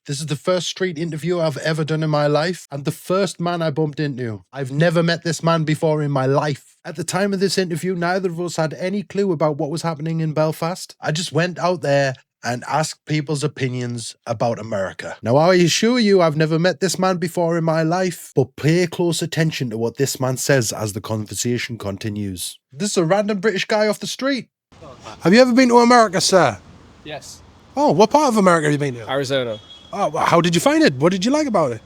This is the first street interview I've ever done in my life, and the first man I bumped into. I've never met this man before in my life. At the time of this interview, neither of us had any clue about what was happening in Belfast. I just went out there and asked people's opinions about America. Now, I assure you, I've never met this man before in my life, but pay close attention to what this man says as the conversation continues. This is a random British guy off the street. Have you ever been to America, sir? Yes. Oh, what part of America have you been to? Arizona. Oh, how did you find it? What did you like about it?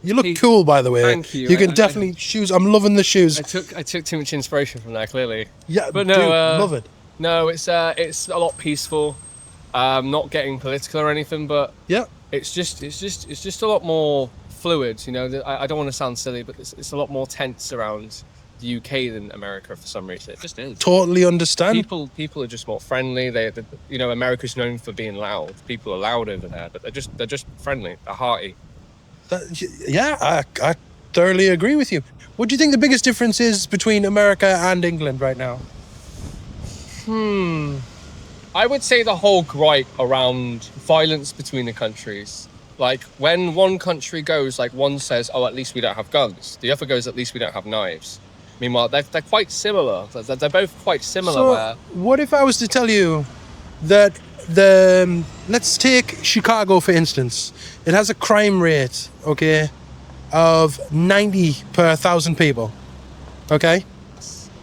You look cool, by the way. Thank you. You can definitely shoes. I'm loving the shoes. I took too much inspiration from there, clearly. Yeah, but no, no, love it. No, it's a lot peaceful. Not getting political or anything, but yeah, it's just a lot more fluid. You know, I don't want to sound silly, but it's a lot more tense around the UK than America for some reason. It just is. Totally understand. People are just more friendly. They you know, America's known for being loud. People are loud over there, but they're just friendly. They're hearty. Yeah, I thoroughly agree with you. What do you think the biggest difference is between America and England right now? I would say the whole gripe around violence between the countries. Like, when one country goes, like, one says, oh, at least we don't have guns. The other goes, at least we don't have knives. Meanwhile, they're quite similar. They're both quite similar. So, what if I was to tell you that let's take Chicago, for instance. It has a crime rate, okay, of 90 per 1,000 people, okay?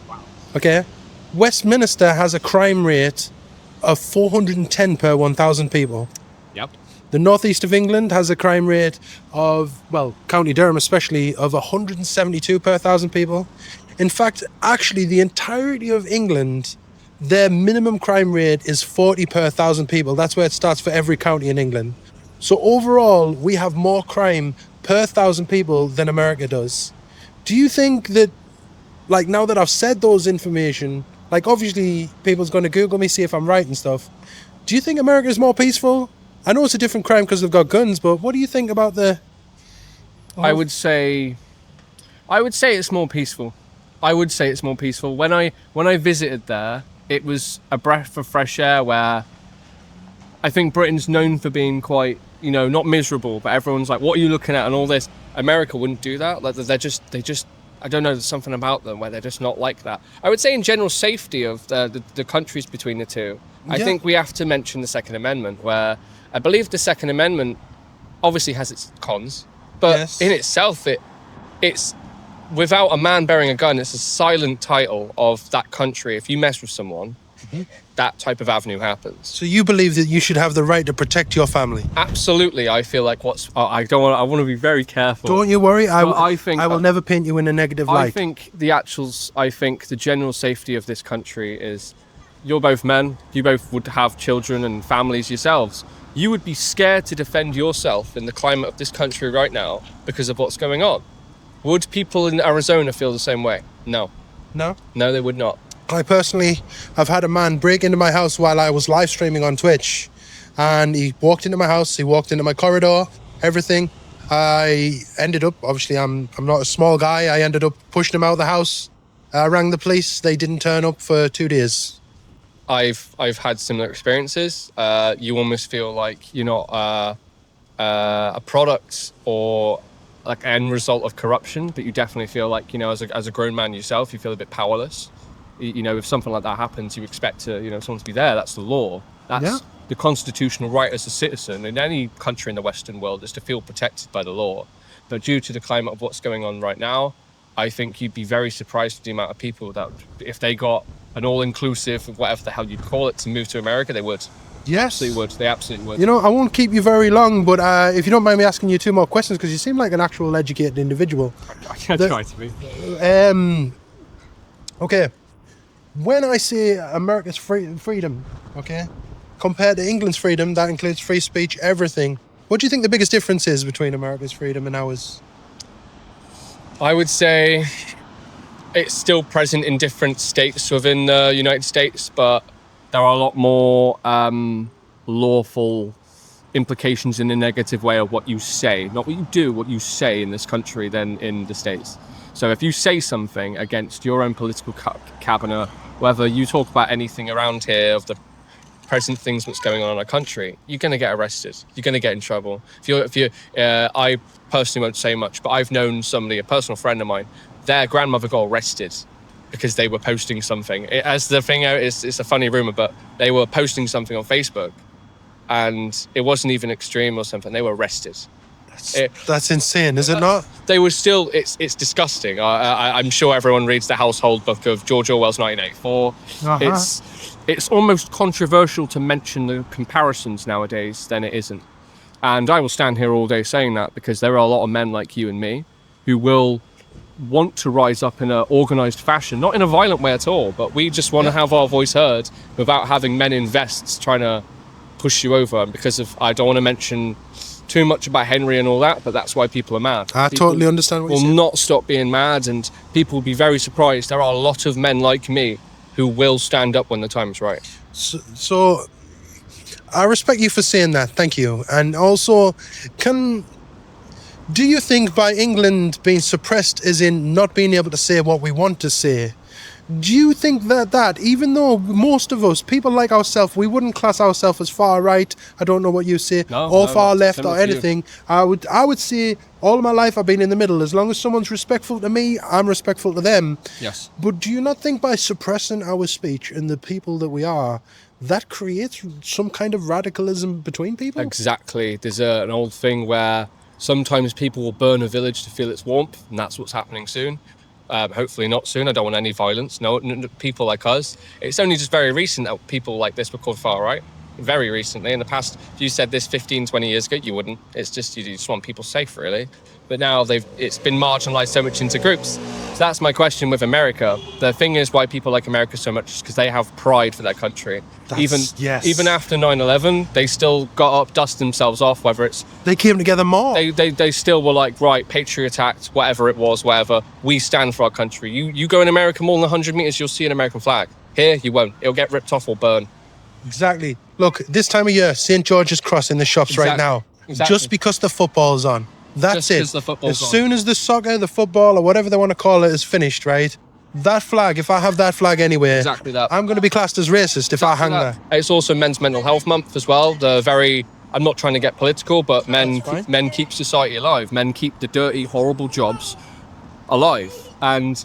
Wow. Okay? Westminster has a crime rate of 410 per 1,000 people. Yep. The northeast of England has a crime rate of, well, County Durham especially, of 172 per 1,000 people. In fact, actually, the entirety of England, their minimum crime rate is 40 per 1,000 people. That's where it starts for every county in England. So overall, we have more crime per 1,000 people than America does. Do you think that, like, now that I've said those information, like, obviously, people's going to Google me, see if I'm right and stuff. Do you think America is more peaceful? I know it's a different crime because they've got guns, but what do you think about the... I would say it's more peaceful. When I visited there, it was a breath of fresh air where I think Britain's known for being quite, you know, not miserable, but everyone's like, what are you looking at and all this. America wouldn't do that. Like, they just, I don't know, there's something about them where they're just not like that. I would say in general safety of the countries between the two. I think we have to mention the Second Amendment, where I believe the Second Amendment obviously has its cons, but in itself, it's without a man bearing a gun, it's a silent title of that country. If you mess with someone, that type of avenue happens. So you believe that you should have the right to protect your family? Absolutely. I feel like I want to be very careful. Don't you worry. I will never paint you in a negative light. I think the general safety of this country is, you're both men, you both would have children and families yourselves. You would be scared to defend yourself in the climate of this country right now because of what's going on. Would people in Arizona feel the same way? No. No? No, they would not. I personally have had a man break into my house while I was live streaming on Twitch, and he walked into my house, he walked into my corridor, everything. I ended up, obviously I'm not a small guy, I ended up pushing him out of the house. I rang the police, they didn't turn up for 2 days. I've had similar experiences. You almost feel like you're not a product or like an end result of corruption, but you definitely feel like, you know, as a grown man yourself, you feel a bit powerless. You know, if something like that happens, you expect someone to be there. That's the law. That's the constitutional right as a citizen in any country in the Western world, is to feel protected by the law. But due to the climate of what's going on right now, I think you'd be very surprised at the amount of people that, if they got an all-inclusive, whatever the hell you'd call it, to move to America, they would. Yes. They absolutely would. You know, I won't keep you very long, but if you don't mind me asking you 2 more questions, because you seem like an actual educated individual. I try to be. Okay. When I say America's freedom, okay, compared to England's freedom, that includes free speech, everything. What do you think the biggest difference is between America's freedom and ours? I would say it's still present in different states within the United States, but there are a lot more lawful implications in a negative way of what you say, not what you do, what you say in this country than in the States. So if you say something against your own political cabinet, whether you talk about anything around here of the present things what's going on in our country, you're going to get arrested. You're going to get in trouble. I personally won't say much, but I've known somebody, a personal friend of mine, their grandmother got arrested because they were posting something. As the thing out, it's a funny rumor, but they were posting something on Facebook, and it wasn't even extreme or something. They were arrested. That's insane, is it not? They were still. It's disgusting. I'm sure everyone reads the household book of George Orwell's 1984. It's almost controversial to mention the comparisons nowadays than it isn't. And I will stand here all day saying that because there are a lot of men like you and me who will want to rise up in an organised fashion, not in a violent way at all, but we just want to have our voice heard without having men in vests trying to push you over. And because of, I don't want to mention too much about Henry and all that, but that's why people are mad. I totally understand what you're saying. Will not stop being mad, and people will be very surprised. There are a lot of men like me who will stand up when the time's right. So I respect you for saying that. Thank you. And also, do you think by England being suppressed as in not being able to say what we want to say, do you think that even though most of us, people like ourselves, we wouldn't class ourselves as far right, I don't know what you say, or far left or anything, I would say all my life I've been in the middle. As long as someone's respectful to me, I'm respectful to them. Yes. But do you not think by suppressing our speech and the people that we are, that creates some kind of radicalism between people? Exactly. There's an old thing where sometimes people will burn a village to feel its warmth, and that's what's happening soon. Hopefully not soon. I don't want any violence. No, people like us. It's only just very recent that people like this were called far right. Very recently. In the past, if you said this 15, 20 years ago, you wouldn't. It's just, you just want people safe, really. But now it's been marginalised so much into groups. So that's my question with America. The thing is why people like America so much is because they have pride for their country. Even after 9/11, they still got up, dusted themselves off, whether it's... They came together more. They still were like, right, Patriot Act, whatever it was, whatever. We stand for our country. You go in America more than 100 metres, you'll see an American flag. Here, you won't. It'll get ripped off or burned. Exactly. Look, this time of year, St. George's Cross in the shops right now. Exactly. Just because the football's on. That's it. As on. soon as the soccer, the football, or whatever they want to call it is finished, right? That flag, if I have that flag anywhere, exactly that. I'm going to be classed as racist if I hang that. It's also Men's Mental Health Month as well. I'm not trying to get political, but men keep society alive. Men keep the dirty, horrible jobs alive. And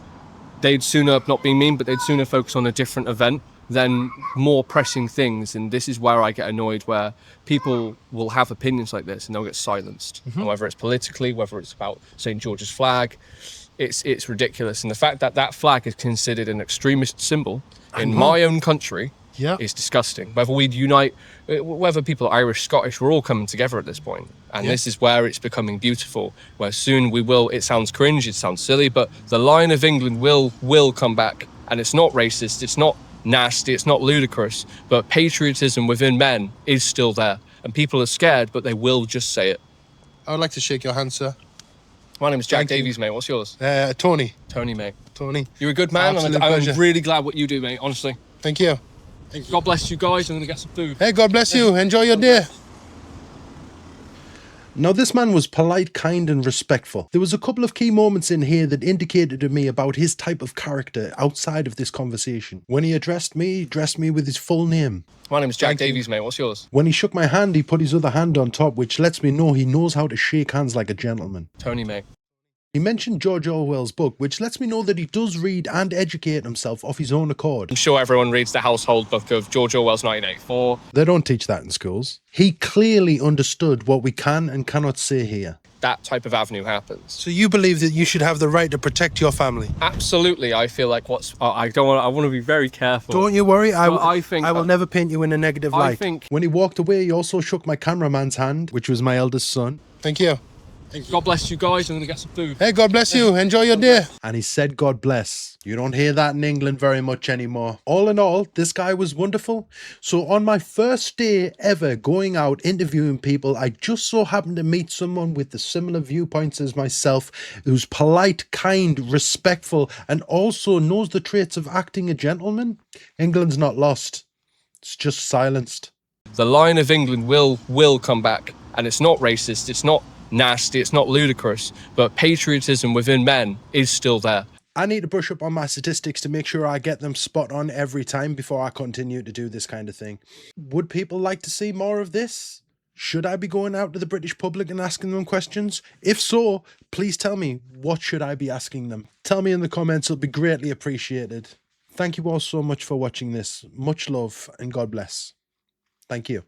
they'd sooner, not be mean, but they'd sooner focus on a different event than more pressing things. And this is where I get annoyed, where people will have opinions like this and they'll get silenced. And whether it's politically, whether it's about St. George's flag, it's ridiculous. And the fact that that flag is considered an extremist symbol in my own country is disgusting. Whether we'd unite, whether people are Irish, Scottish, we're all coming together at this point. And this is where it's becoming beautiful, where soon we will, it sounds cringe, it sounds silly, but the Lion of England will come back. And it's not racist, it's not nasty, it's not ludicrous, but patriotism within men is still there. And people are scared, but they will just say it. I would like to shake your hand, sir. My name is Jack Davies, mate. What's yours? Tony. Tony, mate. Tony. You're a good man. I'm really glad what you do, mate, honestly. Thank you. God bless you guys. I'm going to get some food. Hey, God bless you. Enjoy your day. Now, this man was polite, kind and respectful. There was a couple of key moments in here that indicated to me about his type of character outside of this conversation. When he addressed me with his full name. My name is Jack Davies, mate. What's yours? When he shook my hand, he put his other hand on top, which lets me know he knows how to shake hands like a gentleman. Tony, mate. He mentioned George Orwell's book, which lets me know that he does read and educate himself off his own accord. I'm sure everyone reads the household book of George Orwell's 1984. They don't teach that in schools. He clearly understood what we can and cannot say here. That type of avenue happens. So you believe that you should have the right to protect your family? Absolutely. I feel like I want to be very careful. Don't you worry. I will never paint you in a negative light. When he walked away, he also shook my cameraman's hand, which was my eldest son. Thank you. God bless you guys. I'm going to get some food. Hey, God bless you. Enjoy your day. And he said, God bless. You don't hear that in England very much anymore. All in all, this guy was wonderful. So on my first day ever going out interviewing people, I just so happened to meet someone with the similar viewpoints as myself, who's polite, kind, respectful, and also knows the traits of acting a gentleman. England's not lost. It's just silenced. The Lion of England will come back. And it's not racist, it's not nasty, it's not ludicrous, but patriotism within men is still there. I need to brush up on my statistics to make sure I get them spot on every time before I continue to do this kind of thing. Would people like to see more of this? Should I be going out to the British public and asking them questions? If so, please tell me, what should I be asking them? Tell me in the comments, it'll be greatly appreciated. Thank you all so much for watching this. Much love and God bless. Thank you.